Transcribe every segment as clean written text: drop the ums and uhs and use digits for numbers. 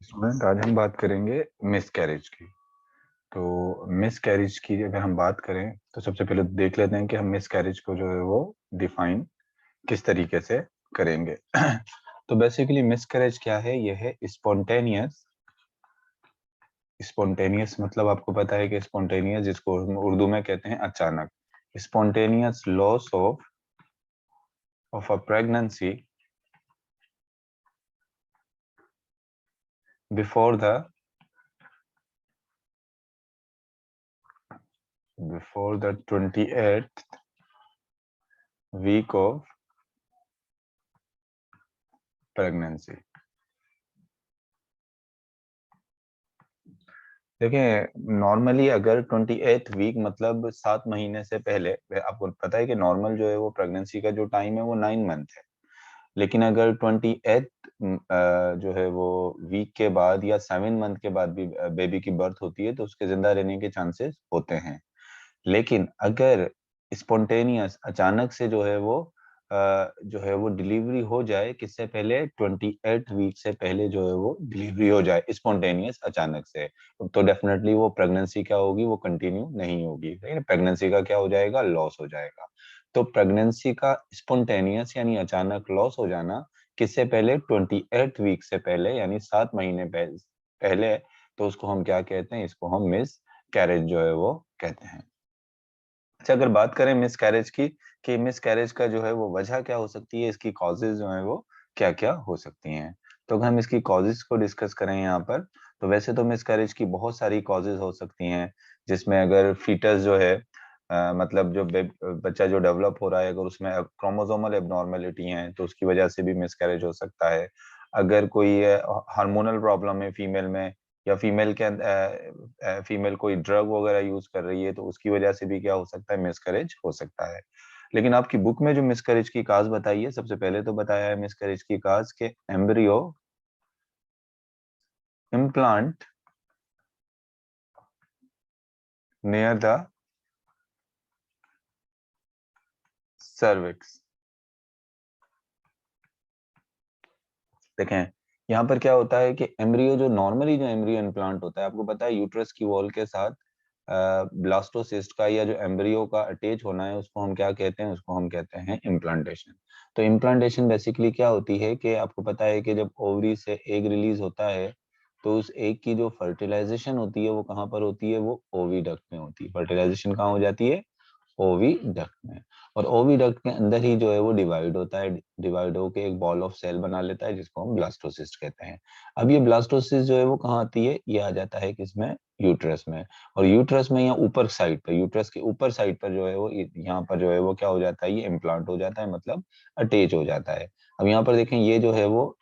Student, आज हम बात करेंगे मिस कैरेज की। तो मिस कैरेज की अगर हम बात करें तो सबसे पहले देख लेते हैं कि हम मिस कैरेज को जो है वो डिफाइन किस तरीके से करेंगे। तो बेसिकली मिस कैरेज क्या है? यह है स्पॉन्टेनियस। स्पॉन्टेनियस मतलब आपको पता है कि स्पॉन्टेनियस जिसको हम उर्दू में कहते हैं अचानक, spontaneous loss of a pregnancy before the before the 28th week of pregnancy. देखिए, नॉर्मली अगर 28th वीक मतलब 7 महीने से पहले, आपको पता है कि नॉर्मल जो है वो प्रेगनेंसी का जो टाइम है वो 9 मंथ है। लेकिन अगर 28th जो है वो वीक के बाद या 7 मंथ के बाद भी बेबी की बर्थ होती है तो उसके जिंदा रहने के चांसेस होते हैं। लेकिन अगर स्पॉन्टेनियस अचानक से जो है वो डिलीवरी हो जाए, किससे पहले? 28 वीक से पहले जो है वो डिलीवरी हो जाए स्पॉन्टेनियस अचानक से, तो डेफिनेटली वो प्रेगनेंसी क्या होगी? वो कंटिन्यू नहीं होगी। प्रेगनेंसी का क्या हो जाएगा? लॉस हो जाएगा। तो प्रेगनेंसी का स्पॉन्टेनियस यानी अचानक लॉस हो जाना किससे पहले? 28 वीक से पहले, यानी 7 महीने पहले। तो उसको हम क्या कहते हैं? इसको हम मिस कैरेज जो है वो कहते हैं। अच्छा, अगर बात करें मिस कैरेज की, कि मिस कैरेज का जो है वो वजह क्या हो सकती है, इसकी कॉजेज जो है वो क्या क्या हो सकती हैं। तो अगर हम इसकी कॉजेज को डिस्कस करें यहाँ पर, तो वैसे तो मिस कैरेज की बहुत सारी कॉजेज हो सकती हैं, जिसमें अगर फीटस जो है मतलब जो बच्चा जो डेवलप हो रहा है, अगर उसमें क्रोमोसोमल एबनॉर्मेलिटी है तो उसकी वजह से भी मिस कैरेज हो सकता है। अगर कोई हार्मोनल प्रॉब्लम है फीमेल में, या फीमेल कोई ड्रग वगैरह यूज कर रही है तो उसकी वजह से भी क्या हो सकता है? मिसकैरेज हो सकता है। लेकिन आपकी बुक में जो मिसकैरेज की काज बताई है, सबसे पहले तो बताया है मिसकैरेज की काज के embryo implant near the cervix. देखें, यहाँ पर क्या होता है कि एम्ब्रियो जो नॉर्मली जो एम्ब्रियो इम्प्लांट होता है, आपको पता है यूट्रस की वॉल के साथ ब्लास्टोसिस्ट का या जो एम्ब्रियो का अटैच होना है उसको हम क्या कहते हैं? उसको हम कहते हैं इम्प्लांटेशन। तो इम्प्लांटेशन बेसिकली क्या होती है कि आपको पता है कि जब ओवरी से एग रिलीज होता है तो उस एग की जो फर्टिलाइजेशन होती है वो कहाँ पर होती है? वो ओविडक्ट में होती है। फर्टिलाइजेशन कहाँ हो जाती है? ओविडक्ट में। और ओविडक्ट के अंदर ही जो है वो डिवाइड होता है, डिवाइड होकर एक बॉल ऑफ सेल बना लेता है जिसको हम ब्लास्टोसिस्ट कहते हैं। अब ये ब्लास्टोसिस्ट जो है वो कहाँ आती है? ये आ जाता है किसमें? यूट्रस में। और यूट्रस में या ऊपर साइड पर, यूट्रस के ऊपर साइड पर जो है वो यहाँ पर जो है वो क्या हो जाता है? ये इम्प्लांट हो जाता है, मतलब अटैच हो जाता है। अब यहाँ पर देखें, ये जो है वो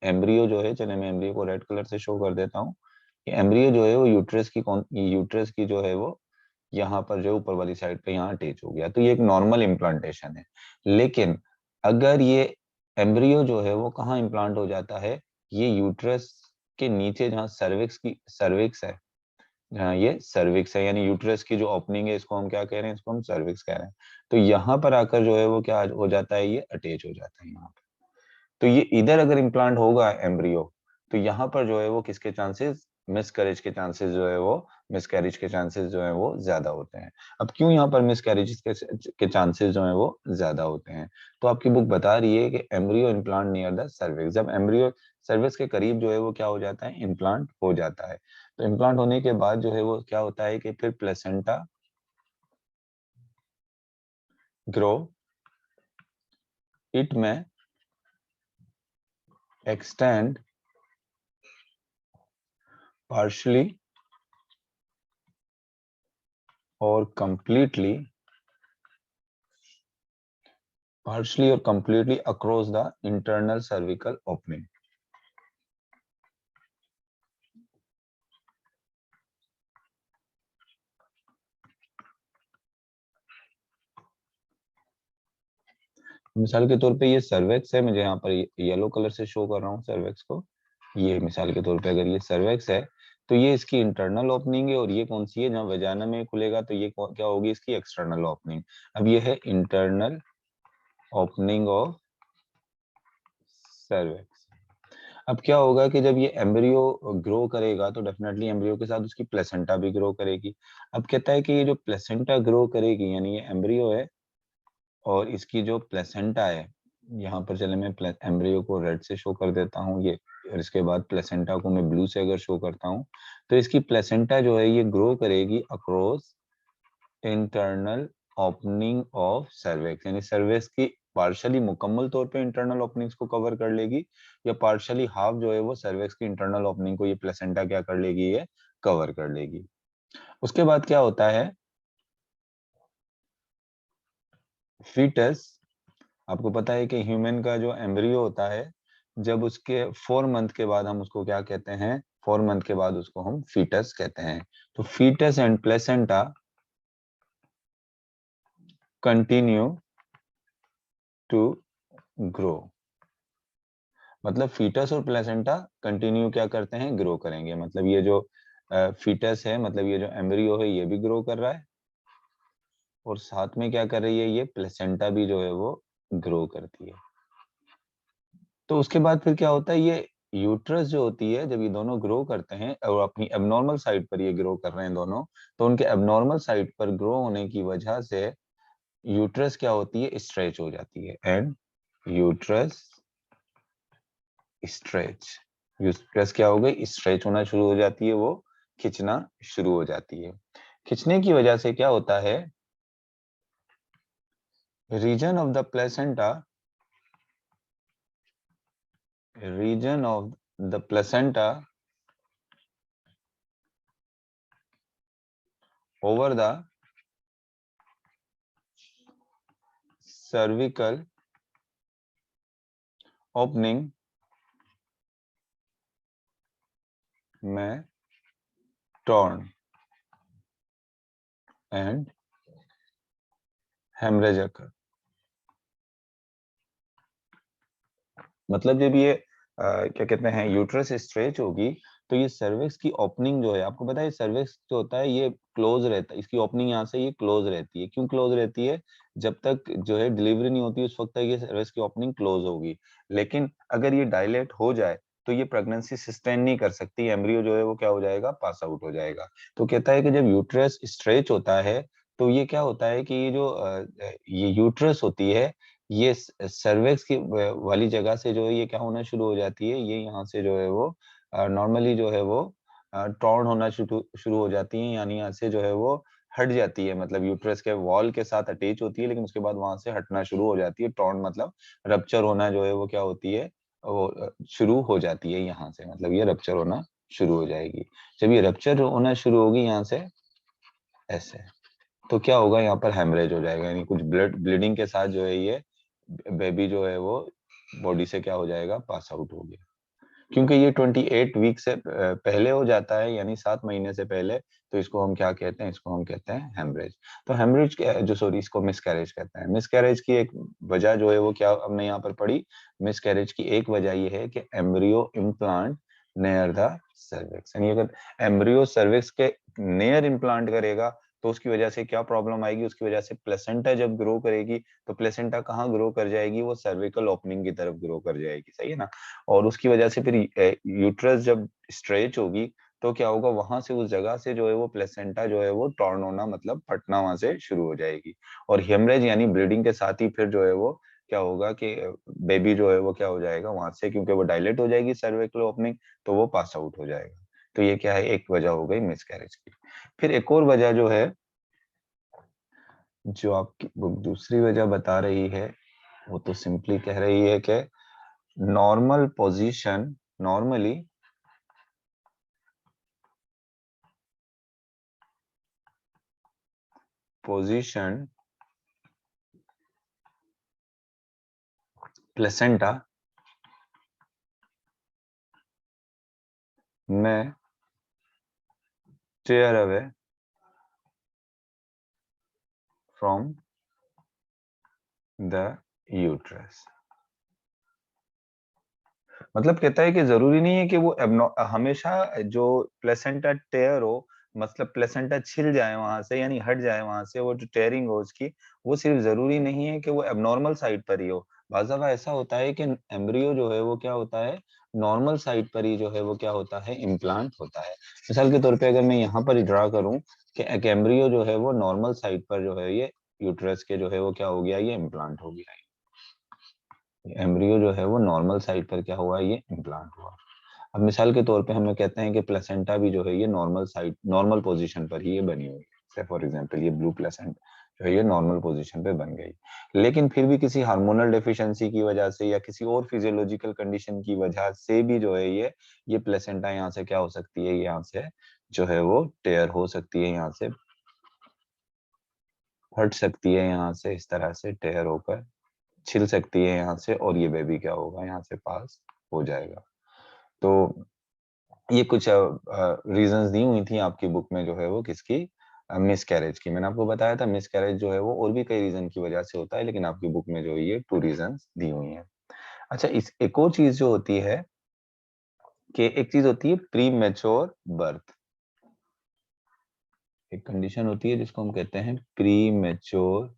एम्ब्रियो जो है, चले मैं एम्ब्रियो को रेड कलर से शो कर देता हूँ। ये एम्ब्रियो जो है वो यूट्रस की जो है वो यहाँ पर जो ऊपर वाली साइड पे यहाँ अटैच हो गया, तो ये एक नॉर्मल इम्प्लांटेशन है। लेकिन अगर ये एम्ब्रियो जो है वो कहाँ इम्प्लांट हो जाता है? ये यूट्रस के नीचे, जहाँ सर्विक्स है, जहाँ ये सर्विक्स है, यानी यूट्रस की जो ओपनिंग है, इसको हम क्या कह रहे हैं? इसको हम सर्विक्स कह रहे हैं। तो यहाँ पर आकर जो है वो क्या हो जाता है? ये अटैच हो जाता है यहाँ पर। तो ये इधर अगर इम्प्लांट होगा एम्ब्रियो, तो यहाँ पर जो है वो किसके चांसेस? मिसकैरेज के चांसेस जो है वो मिसकैरेज के चांसेस जो है वो ज्यादा होते हैं। अब क्यों यहाँ पर मिसकैरेज के चांसेस जो है वो ज्यादा होते हैं? तो आपकी बुक बता रही है कि embryo implant near the cervix. जब एम्ब्रियो सर्विक्स के करीब जो है वो क्या हो जाता है? इम्प्लांट हो जाता है। तो इम्प्लांट होने के बाद जो है वो क्या होता है कि फिर प्लेसेंटा ग्रो, इट में extend partially or completely partially or completely across the internal cervical opening। मिसाल के तौर पे ये सर्वेक्स है, मुझे यहाँ पर येलो कलर से शो कर रहा हूँ सर्वेक्स को। ये मिसाल के तौर पे अगर ये सर्वेक्स है तो ये इसकी इंटरनल ओपनिंग है, और ये कौन सी है? जहाँ वेजाना में खुलेगा तो ये क्या होगी? इसकी एक्सटर्नल ओपनिंग। अब ये है इंटरनल ओपनिंग ऑफ सर्वेक्स। अब क्या होगा कि जब ये एम्ब्रियो ग्रो करेगा तो डेफिनेटली एम्ब्रियो के साथ उसकी प्लेसेंटा भी ग्रो करेगी। अब कहता है कि ये जो प्लेसेंटा ग्रो करेगी, यानी ये एम्ब्रियो है और इसकी जो प्लेसेंटा है, यहाँ पर चले मैं एम्ब्रियो को रेड से शो कर देता हूँ ये, और इसके बाद प्लेसेंटा को मैं ब्लू से अगर शो करता हूँ, तो इसकी प्लेसेंटा जो है ये ग्रो करेगी across internal opening of cervix, यानी सर्विक्स की पार्शियली मुकम्मल तौर पे इंटरनल ओपनिंग्स को कवर कर लेगी, या पार्शियली हाफ जो है वो सर्विक्स की इंटरनल ओपनिंग को ये प्लेसेंटा क्या कर लेगी, ये कवर कर लेगी। उसके बाद क्या होता है, फीटस, आपको पता है कि ह्यूमन का जो एम्ब्रियो होता है, जब उसके 4 मंथ के बाद हम उसको क्या कहते हैं, 4 मंथ के बाद उसको हम फीटस कहते हैं। तो fetus and placenta continue to grow, मतलब फीटस और प्लेसेंटा कंटिन्यू क्या करते हैं, ग्रो करेंगे। मतलब ये जो फीटस है, मतलब ये जो एम्ब्रियो है, ये भी ग्रो कर रहा है, और साथ में क्या कर रही है, ये प्लेसेंटा भी जो है वो ग्रो करती है। तो उसके बाद फिर क्या होता है, ये यूट्रस जो होती है, जब ये दोनों ग्रो करते हैं और अपनी एबनॉर्मल साइड पर ये ग्रो कर रहे हैं दोनों, तो उनके एबनॉर्मल साइड पर ग्रो होने की वजह से यूट्रस क्या होती है, स्ट्रेच हो जाती है, एंड यूट्रस स्ट्रेच, यूट्रस क्या हो गई, स्ट्रेच होना शुरू हो जाती है, वो खिंचना शुरू हो जाती है। खिंचने की वजह से क्या होता है, region of the placenta, region of the placenta over the cervical opening में torn and hemorrhage occur। मतलब जब ये क्या कहते हैं, यूट्रस स्ट्रेच होगी, तो ये सर्विक्स की ओपनिंग जो है, आपको पता है सर्विक्स जो होता है ये क्लोज रहता है, इसकी ओपनिंग यहाँ से ये क्लोज रहती है। क्यों क्लोज रहती है, जब तक जो है डिलीवरी नहीं होती उस वक्त तक ये सर्विक्स की ओपनिंग क्लोज होगी। लेकिन अगर ये डायलेट हो जाए तो ये प्रेगनेंसी सस्टेन नहीं कर सकती, एम्ब्रियो जो है वो क्या हो जाएगा, पास आउट हो जाएगा। तो कहता है कि जब यूट्रस स्ट्रेच होता है तो ये क्या होता है कि ये जो ये यूट्रस होती है, ये सर्विक्स की वाली जगह से जो है ये क्या होना शुरू हो जाती है, ये यहाँ से जो है वो नॉर्मली जो है वो टॉर्न होना शुरू शुरू हो जाती है, यानी यहाँ से जो है वो हट जाती है। मतलब यूट्रस के वॉल के साथ अटैच होती है, लेकिन उसके बाद वहां से हटना शुरू हो जाती है। टॉर्न मतलब रप्चर होना जो है वो क्या होती है, वो शुरू हो जाती है यहाँ से, मतलब ये रप्चर होना शुरू हो जाएगी। जब ये रप्चर होना शुरू होगी यहाँ से ऐसे, तो क्या होगा, यहाँ पर हेमरेज हो जाएगा, यानी कुछ ब्लीडिंग के साथ जो है ये बेबी जो है वो बॉडी से क्या हो जाएगा, पास आउट हो गया। क्योंकि ये 28 वीक से पहले हो जाता है, यानी 7 महीने से पहले, तो इसको हम क्या कहते हैं, इसको हम कहते हैं हेमरेज। तो हेमरेज जो सॉरी इसको मिसकैरेज कहते हैं। मिसकैरेज की एक वजह जो है वो क्या हमने यहाँ पर पढ़ी, मिसकैरेज की एक वजह ये है कि embryo implant near the cervix, यानी अगर एम्ब्रियो सर्विक्स के नियर इम्प्लांट करेगा तो उसकी वजह से क्या प्रॉब्लम आएगी, उसकी वजह से प्लेसेंटा जब ग्रो करेगी तो प्लेसेंटा कहाँ ग्रो कर जाएगी, वो सर्विकल ओपनिंग की तरफ ग्रो कर जाएगी, सही है ना। और उसकी वजह से फिर यूट्रस जब स्ट्रेच होगी तो क्या होगा, वहां से उस जगह से जो है वो प्लेसेंटा जो है वो टॉर्न होना, मतलब फटना वहां से शुरू हो जाएगी। और हेमरेज यानी ब्लीडिंग के साथ ही फिर जो है वो क्या होगा कि बेबी जो है वो क्या हो जाएगा वहां से, क्योंकि वो डायलेट हो जाएगी सर्विकल ओपनिंग, तो वो पास आउट हो जाएगा। तो ये क्या है, एक वजह हो गई मिसकैरेज की। फिर एक और वजह जो है, जो आपकी बुक दूसरी वजह बता रही है, वो तो सिंपली कह रही है कि normal position, normally position placenta में tear away from the uterus। मतलब कहता है कि जरूरी नहीं है कि वो हमेशा जो प्लेसेंटा टेयर हो, मतलब प्लेसेंटा छिल जाए वहां से, यानी हट जाए वहां से, वो जो टेयरिंग हो उसकी, वो सिर्फ जरूरी नहीं है कि वो एबनॉर्मल साइड पर ही हो। बाज़ दफा ऐसा होता है कि एम्ब्रियो जो है वो क्या होता है, नॉर्मल साइट पर ही जो है वो क्या होता है, इम्प्लांट होता है। मिसाल के तौर पे अगर मैं यहाँ पर ड्रा करूँ कि एक एम्ब्रियो जो है वो नॉर्मल साइट पर जो है ये यूट्रस के जो है वो क्या हो गया, ये इम्प्लांट हो गया है। एम्ब्रियो जो है वो नॉर्मल साइट पर क्या हुआ, ये इम्प्लांट हुआ। अब मिसाल के तौर पे हमें कहते हैं कि प्लेसेंटा भी जो है ये नॉर्मल साइट, नॉर्मल पोजीशन पर ही ये बनी हुई है। फॉर एग्जांपल ये ब्लू प्लेसेंटा जो है ये नॉर्मल पोजीशन पे बन गई, लेकिन फिर भी किसी हार्मोनल डेफिशिएंसी की वजह से या किसी और फिजियोलॉजिकल कंडीशन की वजह से भी जो है ये प्लेसेंटा यहाँ से क्या हो सकती है, यहाँ से जो है वो टेयर हो सकती है, यहाँ से फट सकती है, यहाँ से इस तरह से टेयर होकर छिल सकती है यहाँ से, और ये बेबी क्या होगा, यहाँ से पास हो जाएगा। तो ये कुछ रीजंस दी हुई थी आपकी बुक में जो है वो किसकी, मिस कैरेज की। मैंने आपको बताया था मिस कैरेज जो है वो और भी कई रीजन की वजह से होता है, लेकिन आपकी बुक में जो है ये 2 रीजंस दी हुई हैं। अच्छा, इस एक और चीज जो होती है कि एक चीज होती है प्री मैच्योर बर्थ। एक कंडीशन होती है जिसको हम कहते हैं प्री मैच्योर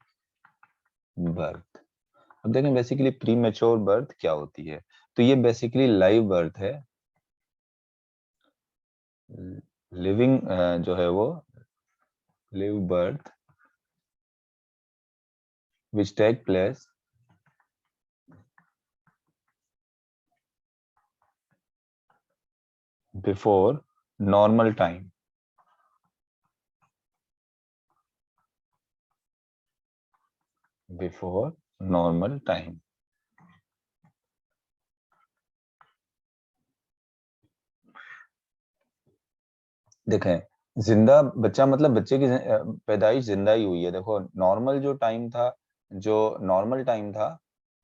बर्थ। अब देखें बेसिकली प्री मैच्योर बर्थ क्या होती है, तो ये बेसिकली लाइव बर्थ है, लिविंग जो है वो live birth which take place before normal time, before normal time। देखें जिंदा बच्चा मतलब बच्चे की पैदाइश जिंदा ही हुई है। देखो नॉर्मल जो टाइम था, जो नॉर्मल टाइम था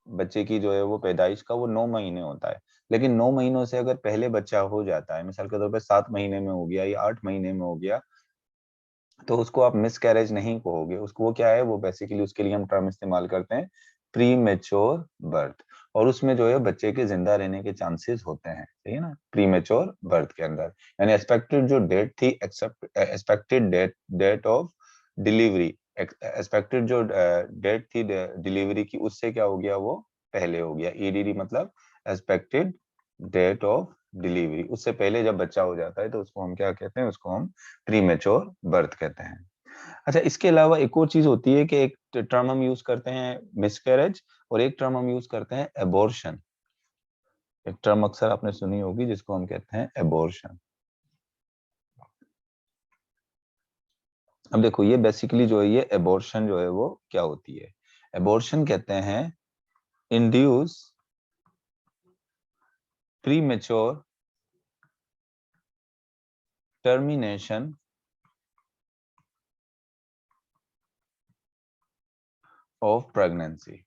बच्चे की जो है वो पैदाइश का, वो 9 महीने होता है। लेकिन 9 महीनों से अगर पहले बच्चा हो जाता है, मिसाल के तौर पे 7 महीने में हो गया या 8 महीने में हो गया, तो उसको आप मिस कैरेज नहीं कहोगे। उसको वो क्या है, वो बेसिकली उसके लिए हम टर्म इस्तेमाल करते हैं प्री मेच्योर बर्थ। और उसमें जो है बच्चे के जिंदा रहने के चांसेस होते हैं, सही है ना, प्री मेच्योर बर्थ के अंदर। यानी एक्सपेक्टेड जो डेट थी, expected date of delivery, expected जो डेट थी डिलीवरी की, उससे क्या हो गया, वो पहले हो गया। ईडीडी मतलब एक्सपेक्टेड डेट ऑफ डिलीवरी, उससे पहले जब बच्चा हो जाता है तो उसको हम क्या कहते हैं, उसको हम प्रीमेच्योर बर्थ कहते हैं। अच्छा, इसके अलावा एक और चीज होती है कि एक टर्म हम यूज करते हैं मिसकैरेज, और एक टर्म हम यूज करते हैं एबॉर्शन। एक टर्म अक्सर आपने सुनी होगी जिसको हम कहते हैं एबॉर्शन। अब देखो ये बेसिकली जो है ये एबॉर्शन जो है वो क्या होती है, एबॉर्शन कहते हैं induce premature termination of pregnancy.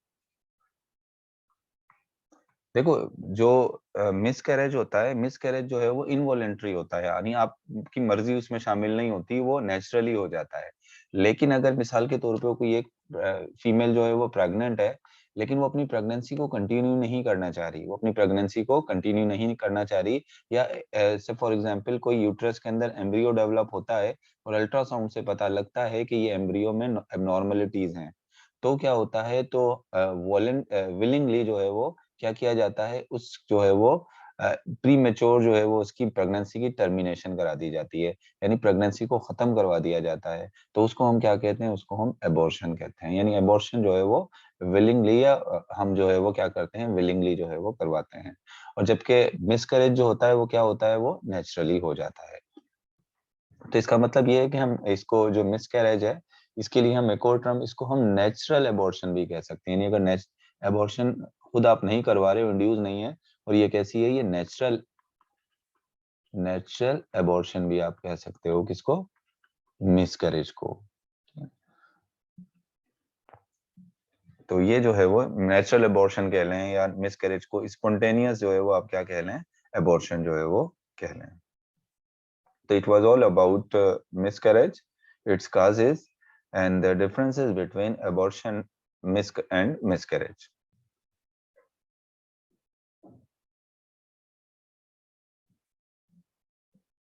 देखो जो मिसकैरेज होता है, मिसकैरेज जो है वो इनवॉलेंट्री होता है, यानी आपकी मर्जी उसमें शामिल नहीं होती, वो नेचुरली हो जाता है। लेकिन अगर मिसाल के तौर पे कोई एक फीमेल जो है वो प्रेग्नेंट है, लेकिन वो अपनी प्रेगनेंसी को कंटिन्यू नहीं करना चाह रही, वो अपनी प्रेगनेंसी को कंटिन्यू नहीं करना चाह रही, या से फॉर एग्जांपल कोई यूट्रस के अंदर एम्ब्रियो डेवलप होता है और अल्ट्रासाउंड से पता लगता है कि ये एम्ब्रियो में एबनॉर्मलिटीज हैं, तो क्या होता है, तो विलिंगली जो है वो क्या किया जाता है, उस जो है वो प्री मेच्योर जो है वो उसकी प्रेगनेंसी की टर्मिनेशन करा दी जाती है, यानी प्रेगनेंसी को खत्म करवा दिया जाता है। तो उसको हम क्या कहते हैं, उसको हम एबॉर्शन कहते हैं। यानी एबॉर्शन जो है वो विलिंगली, या हम जो है वो क्या करते हैं, विलिंगली जो है वो करवाते हैं। और जबकि मिसकैरेज जो होता है वो क्या होता है, वो नेचुरली हो जाता है। तो इसका मतलब ये है कि हम इसको जो मिसकैरेज है, इसके लिए हम एक और टर्म, इसको हम नेचुरल एबॉर्शन भी कह सकते हैं। यानी अगर एबॉर्शन खुद आप नहीं करवा रहे हो, इंड्यूस नहीं है, और ये कैसी है, ये नेचुरल, नेचुरल एबॉर्शन भी आप कह सकते हो किसको, मिसकैरेज को। तो ये जो है वो नेचुरल एबॉर्शन कह लें, या मिसकैरेज को स्पॉन्टेनियस जो है वो आप क्या कह लें, एबॉर्शन जो है वो कह लें। So it was all about miscarriage, its causes, and the differences between abortion and miscarriage.